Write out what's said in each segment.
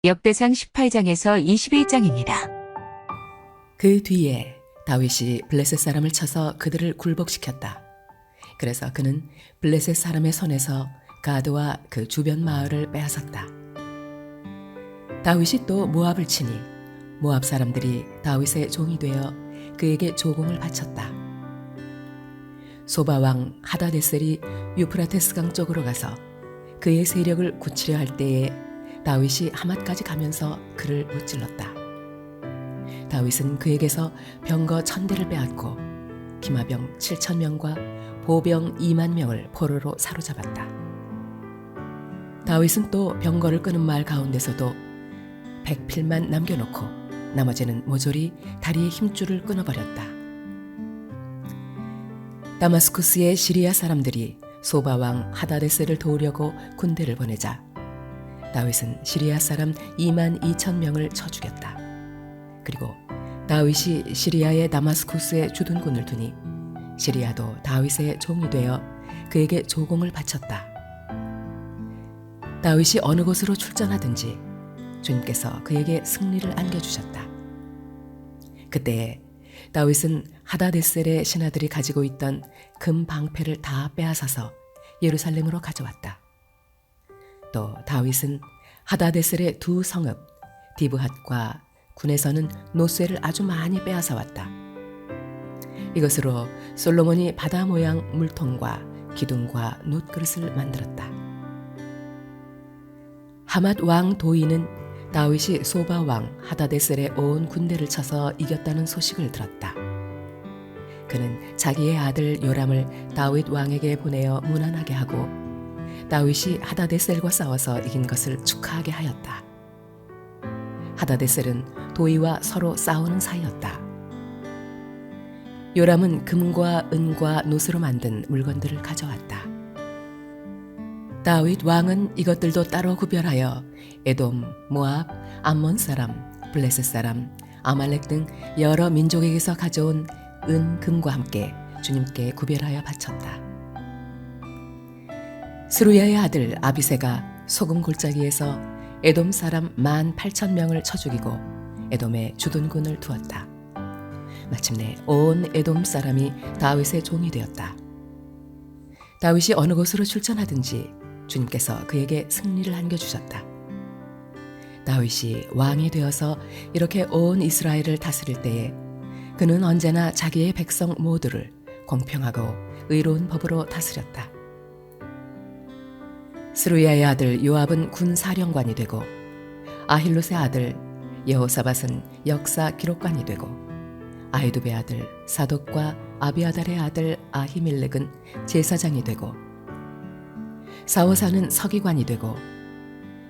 역대상 18장에서 21장입니다. 그 뒤에 다윗이 블레셋 사람을 쳐서 그들을 굴복시켰다. 그래서 그는 블레셋 사람의 손에서 가드와 그 주변 마을을 빼앗았다. 다윗이 또 모압을 치니 모압 사람들이 다윗의 종이 되어 그에게 조공을 바쳤다. 소바왕 하다데셀이 유프라테스강 쪽으로 가서 그의 세력을 굳히려 할 때에 다윗이 하맛까지 가면서 그를 무찔렀다. 다윗은 그에게서 병거 1000대를 빼앗고 기마병 7000명과 보병 2만 명을 포로로 사로잡았다. 다윗은 또 병거를 끄는 말 가운데서도 100필만 남겨놓고 나머지는 모조리 다리의 힘줄을 끊어버렸다. 다마스쿠스의 시리아 사람들이 소바왕 하다데셀을 도우려고 군대를 보내자 다윗은 시리아 사람 2만 2천 명을 쳐 죽였다. 그리고 다윗이 시리아의 다마스쿠스에 주둔군을 두니 시리아도 다윗의 종이 되어 그에게 조공을 바쳤다. 다윗이 어느 곳으로 출전하든지 주님께서 그에게 승리를 안겨주셨다. 그때에 다윗은 하다데셀의 신하들이 가지고 있던 금 방패를 다 빼앗아서 예루살렘으로 가져왔다. 또 다윗은 하다데셀의 두 성읍 디브핫과 군에서는 노쇠를 아주 많이 빼앗아 왔다. 이것으로 솔로몬이 바다 모양 물통과 기둥과 놋그릇을 만들었다. 하맛 왕 도이는 다윗이 소바 왕 하다데셀의 온 군대를 쳐서 이겼다는 소식을 들었다. 그는 자기의 아들 요람을 다윗 왕에게 보내어 문안하게 하고 다윗이 하다데셀과 싸워서 이긴 것을 축하하게 하였다. 하다데셀은 도이와 서로 싸우는 사이였다. 요람은 금과 은과 놋으로 만든 물건들을 가져왔다. 다윗 왕은 이것들도 따로 구별하여 에돔, 모압, 암몬 사람, 블레셋 사람, 아말렉 등 여러 민족에게서 가져온 은, 금과 함께 주님께 구별하여 바쳤다. 스루야의 아들 아비새가 소금 골짜기에서 에돔 사람 18,000명을 쳐 죽이고 에돔에 주둔군을 두었다. 마침내 온 에돔 사람이 다윗의 종이 되었다. 다윗이 어느 곳으로 출전하든지 주님께서 그에게 승리를 안겨주셨다. 다윗이 왕이 되어서 이렇게 온 이스라엘을 다스릴 때에 그는 언제나 자기의 백성 모두를 공평하고 의로운 법으로 다스렸다. 스루야의 아들 요압은 군사령관이 되고 아힐롯의 아들 여호사밧은 역사 기록관이 되고 아히두베의 아들 사독과 아비아달의 아들 아히멜렉은 제사장이 되고 사호사는 서기관이 되고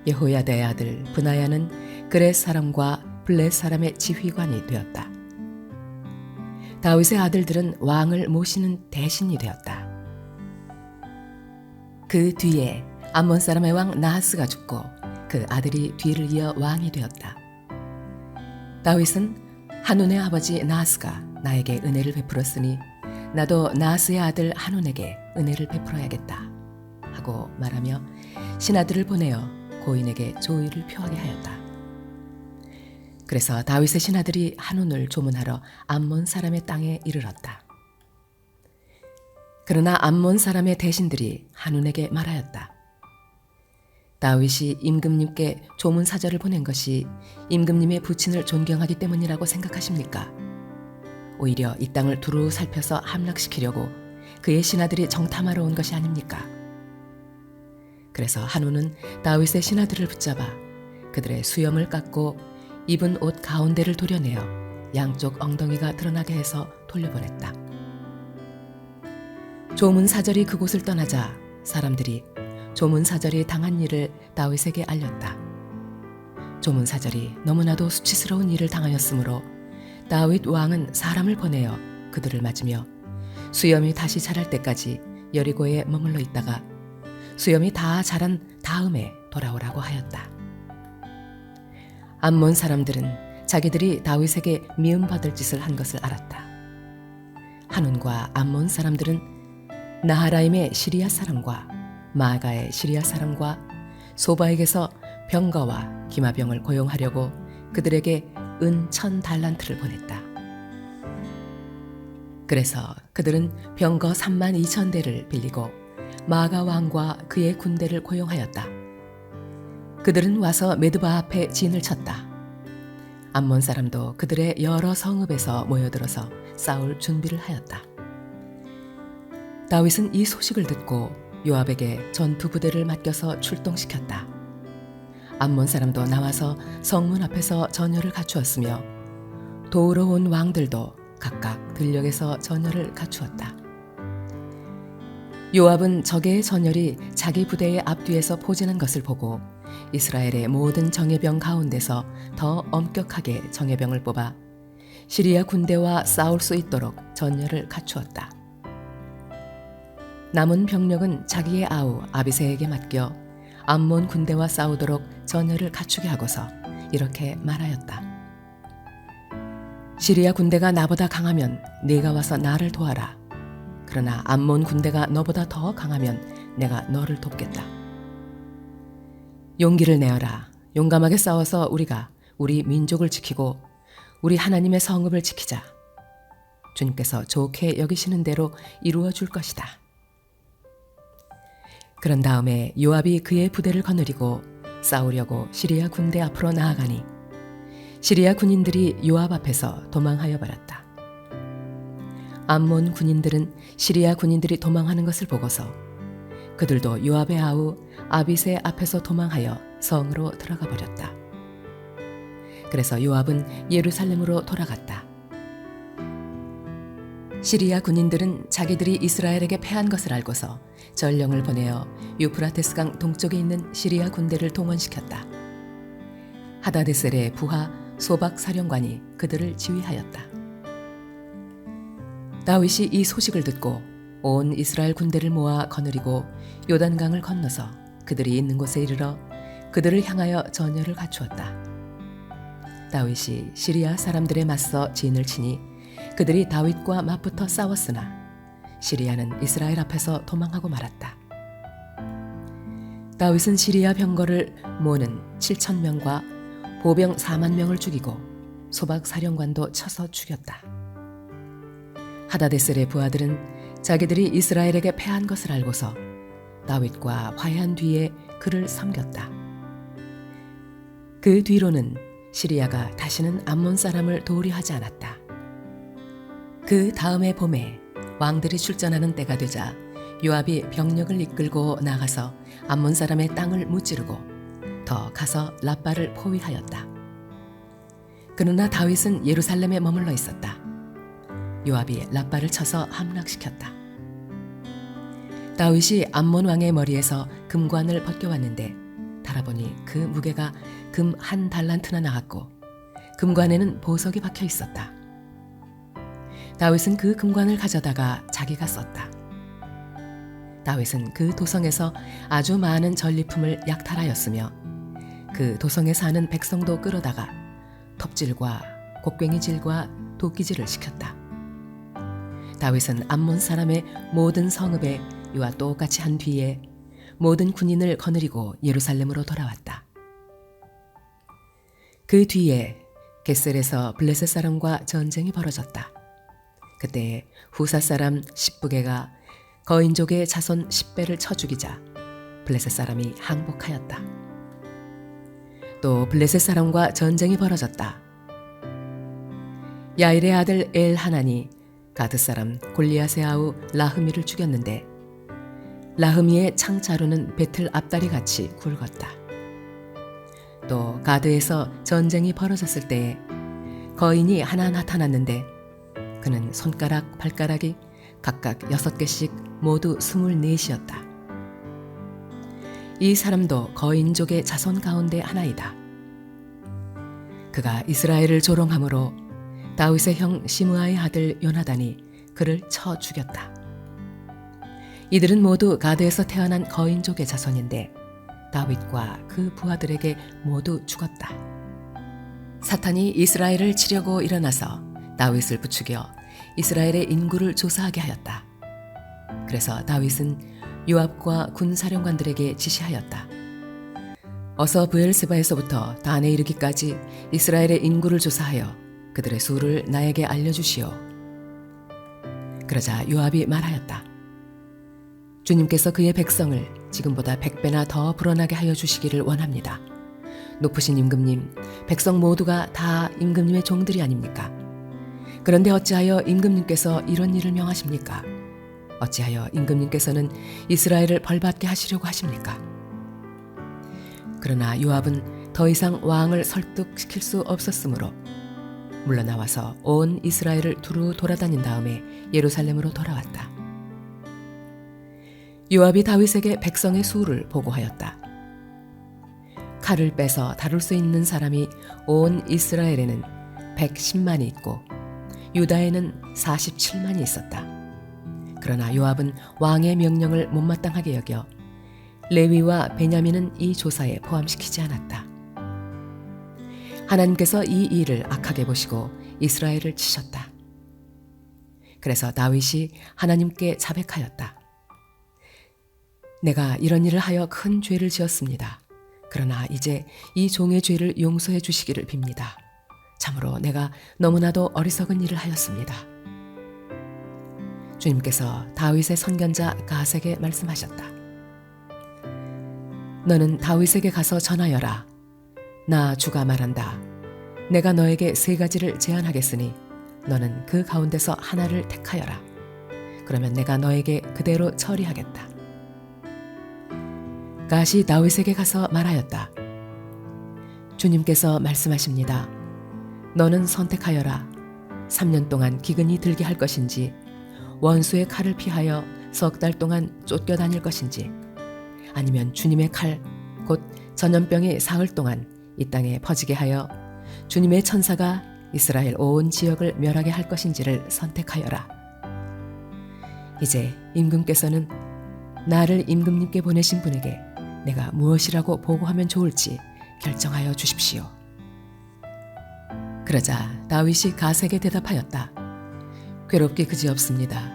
여호야다의 아들 브나야는 그렛 사람과 블렛 사람의 지휘관이 되었다. 다윗의 아들들은 왕을 모시는 대신이 되었다. 그 뒤에 암몬 사람의 왕 나하스가 죽고 그 아들이 뒤를 이어 왕이 되었다. 다윗은 한운의 아버지 나하스가 나에게 은혜를 베풀었으니 나도 나하스의 아들 한운에게 은혜를 베풀어야겠다 하고 말하며 신하들을 보내어 고인에게 조의를 표하게 하였다. 그래서 다윗의 신하들이 한운을 조문하러 암몬 사람의 땅에 이르렀다. 그러나 암몬 사람의 대신들이 한운에게 말하였다. 다윗이 임금님께 조문 사절을 보낸 것이 임금님의 부친을 존경하기 때문이라고 생각하십니까? 오히려 이 땅을 두루 살펴서 함락시키려고 그의 신하들이 정탐하러 온 것이 아닙니까? 그래서 한운은 다윗의 신하들을 붙잡아 그들의 수염을 깎고 입은 옷 가운데를 도려내어 양쪽 엉덩이가 드러나게 해서 돌려보냈다. 조문사절이 그곳을 떠나자 사람들이 조문사절이 당한 일을 다윗에게 알렸다. 조문사절이 너무나도 수치스러운 일을 당하였으므로 다윗 왕은 사람을 보내어 그들을 맞으며 수염이 다시 자랄 때까지 여리고에 머물러 있다가 수염이 다 자란 다음에 돌아오라고 하였다. 암몬 사람들은 자기들이 다윗에게 미움받을 짓을 한 것을 알았다. 한운과 암몬 사람들은 나하라임의 시리아 사람과 마아가의 시리아 사람과 소바에게서 병거와 기마병을 고용하려고 그들에게 은 1,000달란트를 보냈다. 그래서 그들은 병거 32,000대를 빌리고 마가 왕과 그의 군대를 고용하였다. 그들은 와서 메드바 앞에 진을 쳤다. 암몬 사람도 그들의 여러 성읍에서 모여들어서 싸울 준비를 하였다. 다윗은 이 소식을 듣고 요압에게 전투 부대를 맡겨서 출동시켰다. 암몬 사람도 나와서 성문 앞에서 전열을 갖추었으며 도우러 온 왕들도 각각 들녘에서 전열을 갖추었다. 요압은 적의 전열이 자기 부대의 앞뒤에서 포진한 것을 보고 이스라엘의 모든 정예병 가운데서 더 엄격하게 정예병을 뽑아 시리아 군대와 싸울 수 있도록 전열을 갖추었다. 남은 병력은 자기의 아우 아비새에게 맡겨 암몬 군대와 싸우도록 전열을 갖추게 하고서 이렇게 말하였다. 시리아 군대가 나보다 강하면 네가 와서 나를 도와라. 그러나 암몬 군대가 너보다 더 강하면 내가 너를 돕겠다. 용기를 내어라. 용감하게 싸워서 우리가 우리 민족을 지키고 우리 하나님의 성읍을 지키자. 주님께서 좋게 여기시는 대로 이루어 줄 것이다. 그런 다음에 요압이 그의 부대를 거느리고 싸우려고 시리아 군대 앞으로 나아가니 시리아 군인들이 요압 앞에서 도망하여 버렸다. 암몬 군인들은 시리아 군인들이 도망하는 것을 보고서 그들도 요압의 아우 아비새 앞에서 도망하여 성으로 들어가 버렸다. 그래서 요압은 예루살렘으로 돌아갔다. 시리아 군인들은 자기들이 이스라엘에게 패한 것을 알고서 전령을 보내어 유프라테스강 동쪽에 있는 시리아 군대를 동원시켰다. 하다데셀의 부하 소박 사령관이 그들을 지휘하였다. 다윗이 이 소식을 듣고 온 이스라엘 군대를 모아 거느리고 요단강을 건너서 그들이 있는 곳에 이르러 그들을 향하여 전열을 갖추었다. 다윗이 시리아 사람들에 맞서 진을 치니 그들이 다윗과 맞붙어 싸웠으나 시리아는 이스라엘 앞에서 도망하고 말았다. 다윗은 시리아 병거를 모는 7,000명과 보병 40,000명을 죽이고 소박 사령관도 쳐서 죽였다. 하다데셀의 부하들은 자기들이 이스라엘에게 패한 것을 알고서 다윗과 화해한 뒤에 그를 섬겼다. 그 뒤로는 시리아가 다시는 암몬 사람을 도우려 하지 않았다. 그 다음의 봄에 왕들이 출전하는 때가 되자 요압이 병력을 이끌고 나가서 암몬 사람의 땅을 무찌르고 더 가서 랍바를 포위하였다. 그러나 다윗은 예루살렘에 머물러 있었다. 요압이 랍바를 쳐서 함락시켰다. 다윗이 암몬 왕의 머리에서 금관을 벗겨왔는데 달아보니 그 무게가 금 1달란트나 나갔고 금관에는 보석이 박혀 있었다. 다윗은 그 금관을 가져다가 자기가 썼다. 다윗은 그 도성에서 아주 많은 전리품을 약탈하였으며 그 도성에 사는 백성도 끌어다가 톱질과 곡괭이질과 도끼질을 시켰다. 다윗은 암몬 사람의 모든 성읍에 이와 똑같이 한 뒤에 모든 군인을 거느리고 예루살렘으로 돌아왔다. 그 뒤에 겟셀에서 블레셋 사람과 전쟁이 벌어졌다. 그때 후사 사람 십부게가 거인족의 자손 10배를 쳐 죽이자 블레셋 사람이 항복하였다. 또 블레셋 사람과 전쟁이 벌어졌다. 야일의 아들 엘하난이 가드 사람 골리앗의 아우 라흐미를 죽였는데 라흐미의 창자루는 배틀 앞다리 같이 굵었다. 또 가드에서 전쟁이 벌어졌을 때에 거인이 하나 나타났는데 그는 손가락, 발가락이 각각 6개씩 모두 24이었다. 이 사람도 거인족의 자손 가운데 하나이다. 그가 이스라엘을 조롱함으로 다윗의 형 시므아의 아들 요나단이 그를 쳐 죽였다. 이들은 모두 가드에서 태어난 거인족의 자손인데 다윗과 그 부하들에게 모두 죽었다. 사탄이 이스라엘을 치려고 일어나서 다윗을 부추겨 이스라엘의 인구를 조사하게 하였다. 그래서 다윗은 요압과 군사령관들에게 지시하였다. 어서 브엘세바에서부터 단에 이르기까지 이스라엘의 인구를 조사하여 그들의 수를 나에게 알려주시오. 그러자 요압이 말하였다. 주님께서 그의 백성을 지금보다 100배나 더 불어나게 하여 주시기를 원합니다. 높으신 임금님, 백성 모두가 다 임금님의 종들이 아닙니까? 그런데 어찌하여 임금님께서 이런 일을 명하십니까? 어찌하여 임금님께서는 이스라엘을 벌받게 하시려고 하십니까? 그러나 요압은 더 이상 왕을 설득시킬 수 없었으므로 물러나와서 온 이스라엘을 두루 돌아다닌 다음에 예루살렘으로 돌아왔다. 요압이 다윗에게 백성의 수를 보고하였다. 칼을 빼서 다룰 수 있는 사람이 온 이스라엘에는 110만이 있고 유다에는 47만이 있었다. 그러나 요압은 왕의 명령을 못마땅하게 여겨 레위와 베냐민은 이 조사에 포함시키지 않았다. 하나님께서 이 일을 악하게 보시고 이스라엘을 치셨다. 그래서 다윗이 하나님께 자백하였다. 내가 이런 일을 하여 큰 죄를 지었습니다. 그러나 이제 이 종의 죄를 용서해 주시기를 빕니다. 참으로 내가 너무나도 어리석은 일을 하였습니다. 주님께서 다윗의 선견자 갓에게 말씀하셨다. 너는 다윗에게 가서 전하여라. 나 주가 말한다. 내가 너에게 3가지를 제안하겠으니 너는 그 가운데서 하나를 택하여라. 그러면 내가 너에게 그대로 처리하겠다. 갓이 다윗에게 가서 말하였다. 주님께서 말씀하십니다. 너는 선택하여라. 3년 동안 기근이 들게 할 것인지 원수의 칼을 피하여 석 달 동안 쫓겨다닐 것인지 아니면 주님의 칼 곧 전염병이 사흘 동안 이 땅에 퍼지게 하여 주님의 천사가 이스라엘 온 지역을 멸하게 할 것인지를 선택하여라. 이제 임금께서는 나를 임금님께 보내신 분에게 내가 무엇이라고 보고하면 좋을지 결정하여 주십시오. 그러자 다윗이 갓에게 대답하였다. 괴롭기 그지없습니다.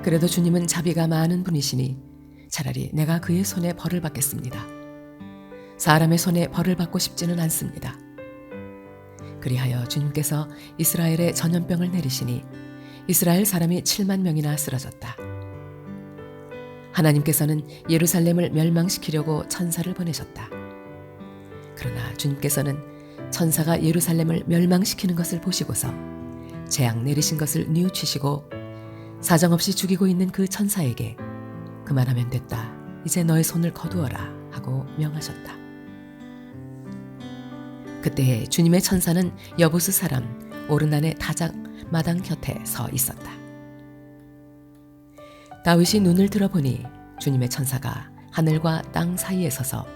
그래도 주님은 자비가 많은 분이시니 차라리 내가 그의 손에 벌을 받겠습니다. 사람의 손에 벌을 받고 싶지는 않습니다. 그리하여 주님께서 이스라엘에 전염병을 내리시니 이스라엘 사람이 7만 명이나 쓰러졌다. 하나님께서는 예루살렘을 멸망시키려고 천사를 보내셨다. 그러나 주님께서는 천사가 예루살렘을 멸망시키는 것을 보시고서 재앙 내리신 것을 뉘우치시고 사정없이 죽이고 있는 그 천사에게 그만하면 됐다. 이제 너의 손을 거두어라 하고 명하셨다. 그때 주님의 천사는 여부스 사람 오르난의 타작 마당 곁에 서 있었다. 다윗이 눈을 들어보니 주님의 천사가 하늘과 땅 사이에 서서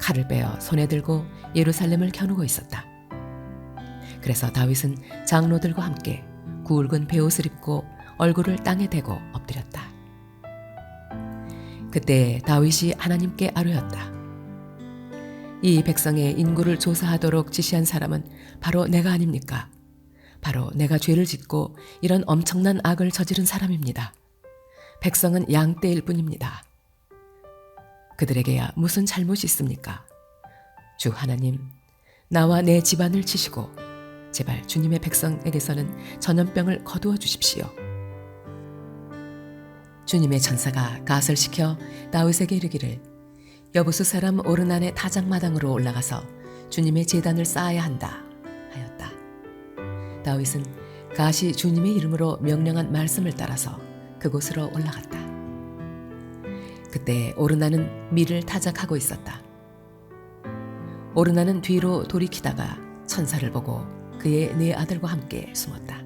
칼을 빼어 손에 들고 예루살렘을 겨누고 있었다. 그래서 다윗은 장로들과 함께 굵은 베옷을 입고 얼굴을 땅에 대고 엎드렸다. 그때 다윗이 하나님께 아뢰었다. 이 백성의 인구를 조사하도록 지시한 사람은 바로 내가 아닙니까? 바로 내가 죄를 짓고 이런 엄청난 악을 저지른 사람입니다. 백성은 양떼일 뿐입니다. 그들에게야 무슨 잘못이 있습니까? 주 하나님, 나와 내 집안을 치시고 제발 주님의 백성에게서는 전염병을 거두어 주십시오. 주님의 천사가 갓을 시켜 다윗에게 이르기를 여부스 사람 오르난의 타작마당으로 올라가서 주님의 제단을 쌓아야 한다 하였다. 다윗은 갓이 주님의 이름으로 명령한 말씀을 따라서 그곳으로 올라갔다. 그때 오르나는 밀을 타작하고 있었다. 오르나는 뒤로 돌이키다가 천사를 보고 그의 4 아들과 함께 숨었다.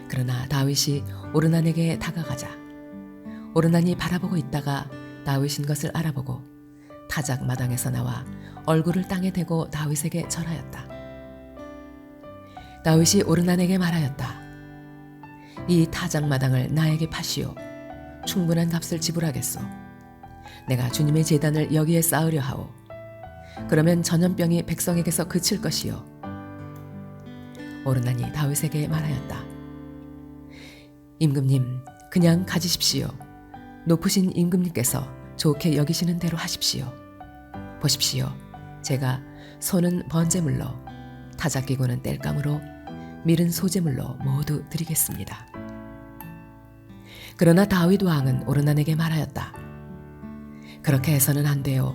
그러나 다윗이 오르난에게 다가가자 오르난이 바라보고 있다가 다윗인 것을 알아보고 타작 마당에서 나와 얼굴을 땅에 대고 다윗에게 절하였다. 다윗이 오르난에게 말하였다. 이 타작 마당을 나에게 파시오. 충분한 값을 지불하겠소. 내가 주님의 제단을 여기에 쌓으려 하오. 그러면 전염병이 백성에게서 그칠 것이요. 오르난이 다윗에게 말하였다. 임금님, 그냥 가지십시오. 높으신 임금님께서 좋게 여기시는 대로 하십시오. 보십시오. 제가 손은 번제물로, 타작기구는 땔감으로, 밀은 소제물로 모두 드리겠습니다. 그러나 다윗 왕은 오르난에게 말하였다. 그렇게 해서는 안 돼요.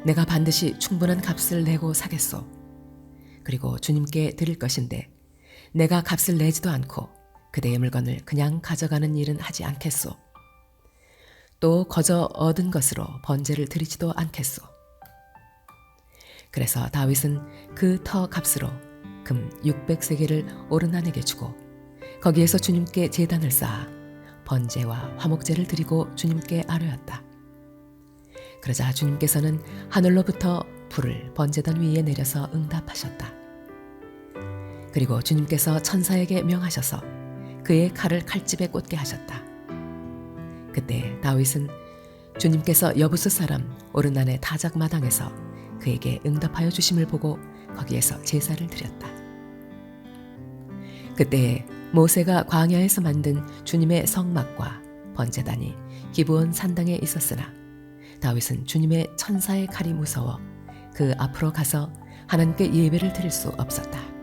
내가 반드시 충분한 값을 내고 사겠소. 그리고 주님께 드릴 것인데 내가 값을 내지도 않고 그대의 물건을 그냥 가져가는 일은 하지 않겠소. 또 거저 얻은 것으로 번제를 드리지도 않겠소. 그래서 다윗은 그 터 값으로 금 600세겔을 오르난에게 주고 거기에서 주님께 제단을 쌓아 번제와 화목제를 드리고 주님께 아뢰었다. 그러자 주님께서는 하늘로부터 불을 번제단 위에 내려서 응답하셨다. 그리고 주님께서 천사에게 명하셔서 그의 칼을 칼집에 꽂게 하셨다. 그때 다윗은 주님께서 여부스 사람 오르난의 타작 마당에서 그에게 응답하여 주심을 보고 거기에서 제사를 드렸다. 그때 모세가 광야에서 만든 주님의 성막과 번제단이 기브온 산당에 있었으나 다윗은 주님의 천사의 칼이 무서워 그 앞으로 가서 하나님께 예배를 드릴 수 없었다.